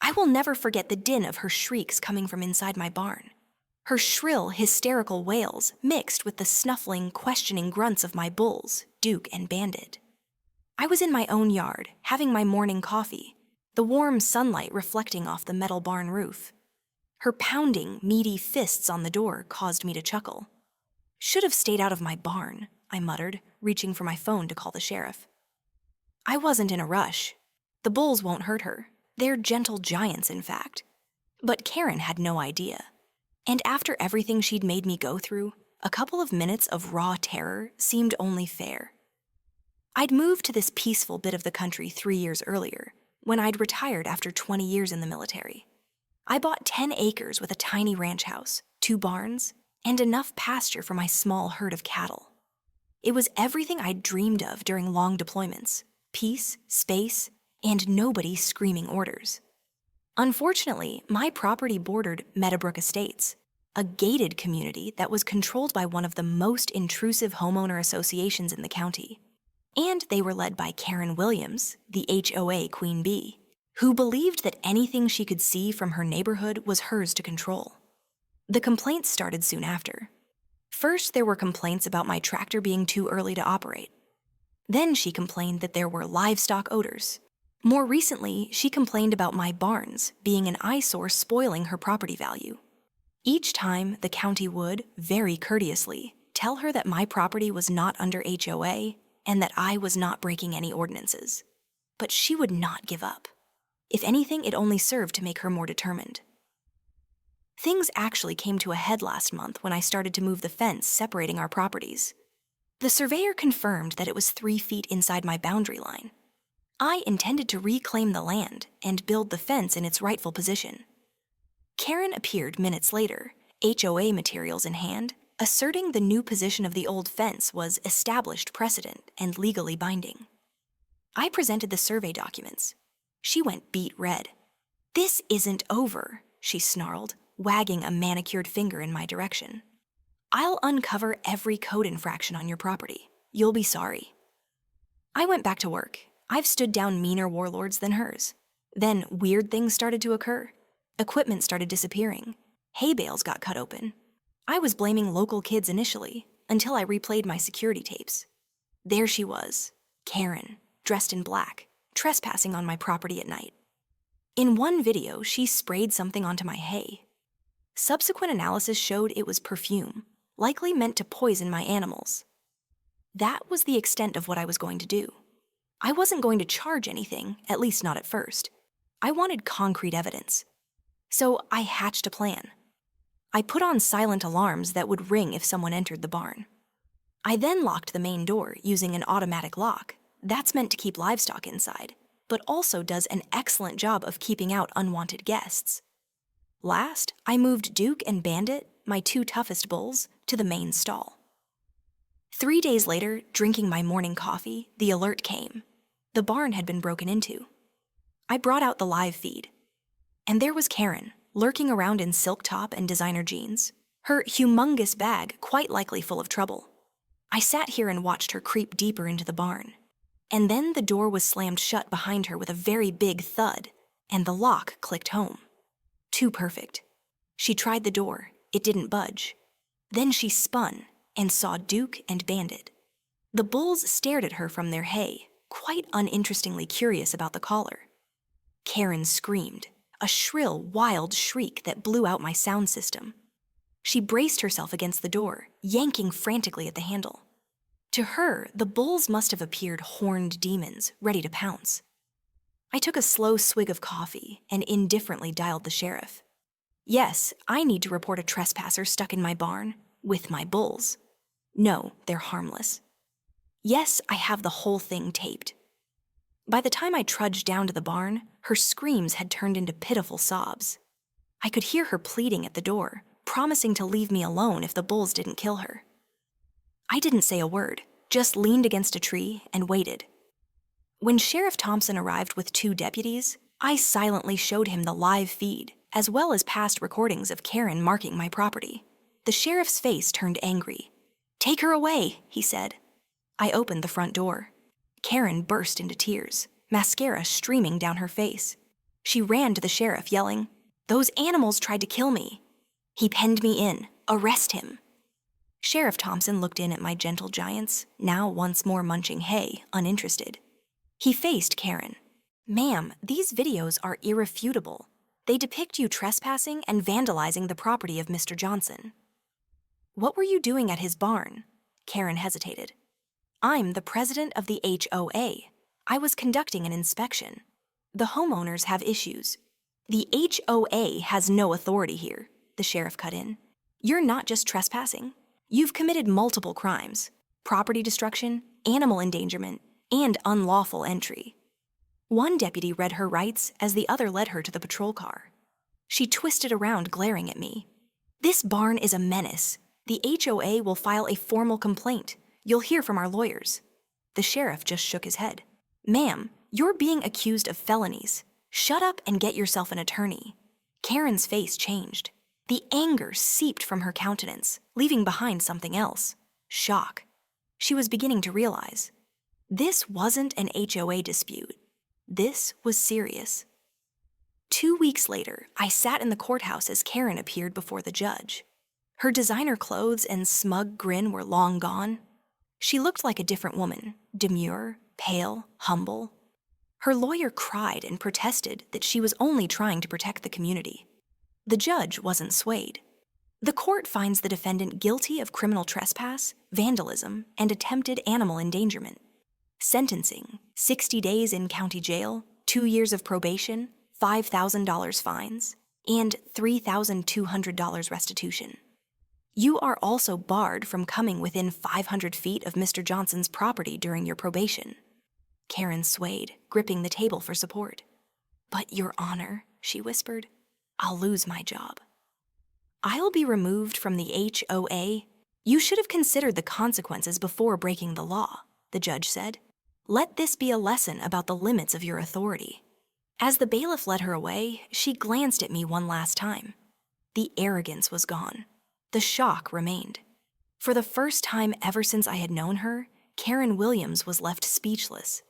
I will never forget the din of her shrieks coming from inside my barn. Her shrill, hysterical wails mixed with the snuffling, questioning grunts of my bulls, Duke and Bandit. I was in my own yard, having my morning coffee, the warm sunlight reflecting off the metal barn roof. Her pounding, meaty fists on the door caused me to chuckle. "Should have stayed out of my barn," I muttered, reaching for my phone to call the sheriff. I wasn't in a rush. The bulls won't hurt her. They're gentle giants, in fact. But Karen had no idea. And after everything she'd made me go through, a couple of minutes of raw terror seemed only fair. I'd moved to this peaceful bit of the country 3 years earlier, when I'd retired after 20 years in the military. I bought 10 acres with a tiny ranch house, 2 barns, and enough pasture for my small herd of cattle. It was everything I'd dreamed of during long deployments: peace, space, and nobody screaming orders. Unfortunately, my property bordered Meadowbrook Estates, a gated community that was controlled by one of the most intrusive homeowner associations in the county. And they were led by Karen Williams, the HOA Queen Bee, who believed that anything she could see from her neighborhood was hers to control. The complaints started soon after. First, there were complaints about my tractor being too early to operate. Then she complained that there were livestock odors. More recently, she complained about my barns being an eyesore, spoiling her property value. Each time, the county would, very courteously, tell her that my property was not under HOA and that I was not breaking any ordinances. But she would not give up. If anything, it only served to make her more determined. Things actually came to a head last month when I started to move the fence separating our properties. The surveyor confirmed that it was 3 feet inside my boundary line. I intended to reclaim the land and build the fence in its rightful position. Karen appeared minutes later, HOA materials in hand, asserting the new position of the old fence was established precedent and legally binding. I presented the survey documents. She went beet red. "This isn't over," she snarled, wagging a manicured finger in my direction. "I'll uncover every code infraction on your property. You'll be sorry." I went back to work. I've stood down meaner warlords than hers. Then weird things started to occur. Equipment started disappearing. Hay bales got cut open. I was blaming local kids initially, until I replayed my security tapes. There she was, Karen, dressed in black, trespassing on my property at night. In one video, she sprayed something onto my hay. Subsequent analysis showed it was perfume, likely meant to poison my animals. That was the extent of what I was going to do. I wasn't going to charge anything, at least not at first. I wanted concrete evidence. So I hatched a plan. I put on silent alarms that would ring if someone entered the barn. I then locked the main door using an automatic lock. That's meant to keep livestock inside, but also does an excellent job of keeping out unwanted guests. Last, I moved Duke and Bandit, my 2 toughest bulls, to the main stall. 3 days later, drinking my morning coffee, the alert came. The barn had been broken into. I brought out the live feed. And there was Karen, lurking around in silk top and designer jeans, her humongous bag quite likely full of trouble. I sat here and watched her creep deeper into the barn. And then the door was slammed shut behind her with a very big thud, and the lock clicked home. Too perfect. She tried the door. It didn't budge. Then she spun and saw Duke and Bandit. The bulls stared at her from their hay, quite uninterestingly curious about the caller. Karen screamed, a shrill, wild shriek that blew out my sound system. She braced herself against the door, yanking frantically at the handle. To her, the bulls must have appeared horned demons, ready to pounce. I took a slow swig of coffee and indifferently dialed the sheriff. Yes, I need to report a trespasser stuck in my barn, with my bulls. No, they're harmless. Yes, I have the whole thing taped. By the time I trudged down to the barn, her screams had turned into pitiful sobs. I could hear her pleading at the door, promising to leave me alone if the bulls didn't kill her. I didn't say a word, just leaned against a tree and waited. When Sheriff Thompson arrived with 2 deputies, I silently showed him the live feed, as well as past recordings of Karen marking my property. The sheriff's face turned angry. "Take her away," he said. I opened the front door. Karen burst into tears, mascara streaming down her face. She ran to the sheriff, yelling, "Those animals tried to kill me." "He penned me in. Arrest him." Sheriff Thompson looked in at my gentle giants, now once more munching hay, uninterested. He faced Karen. "Ma'am, these videos are irrefutable. They depict you trespassing and vandalizing the property of Mr. Johnson." "What were you doing at his barn?" Karen hesitated. "I'm the president of the HOA. I was conducting an inspection. The homeowners have issues." "The HOA has no authority here," the sheriff cut in. "You're not just trespassing. You've committed multiple crimes: property destruction, animal endangerment, and unlawful entry." One deputy read her rights as the other led her to the patrol car. She twisted around, glaring at me. "This barn is a menace. The HOA will file a formal complaint. You'll hear from our lawyers." The sheriff just shook his head. "Ma'am, you're being accused of felonies. Shut up and get yourself an attorney." Karen's face changed. The anger seeped from her countenance, leaving behind something else: shock. She was beginning to realize this wasn't an HOA dispute. This was serious. 2 weeks later, I sat in the courthouse as Karen appeared before the judge. Her designer clothes and smug grin were long gone. She looked like a different woman, demure, pale, humble. Her lawyer cried and protested that she was only trying to protect the community. The judge wasn't swayed. "The court finds the defendant guilty of criminal trespass, vandalism, and attempted animal endangerment. Sentencing: 60 days in county jail, 2 years of probation, $5,000 fines, and $3,200 restitution. You are also barred from coming within 500 feet of Mr. Johnson's property during your probation." Karen swayed, gripping the table for support. "But, Your Honor," she whispered, "I'll lose my job." "I'll be removed from the HOA. You should have considered the consequences before breaking the law," the judge said. "Let this be a lesson about the limits of your authority." As the bailiff led her away, she glanced at me one last time. The arrogance was gone. The shock remained. For the first time ever since I had known her, Karen Williams was left speechless,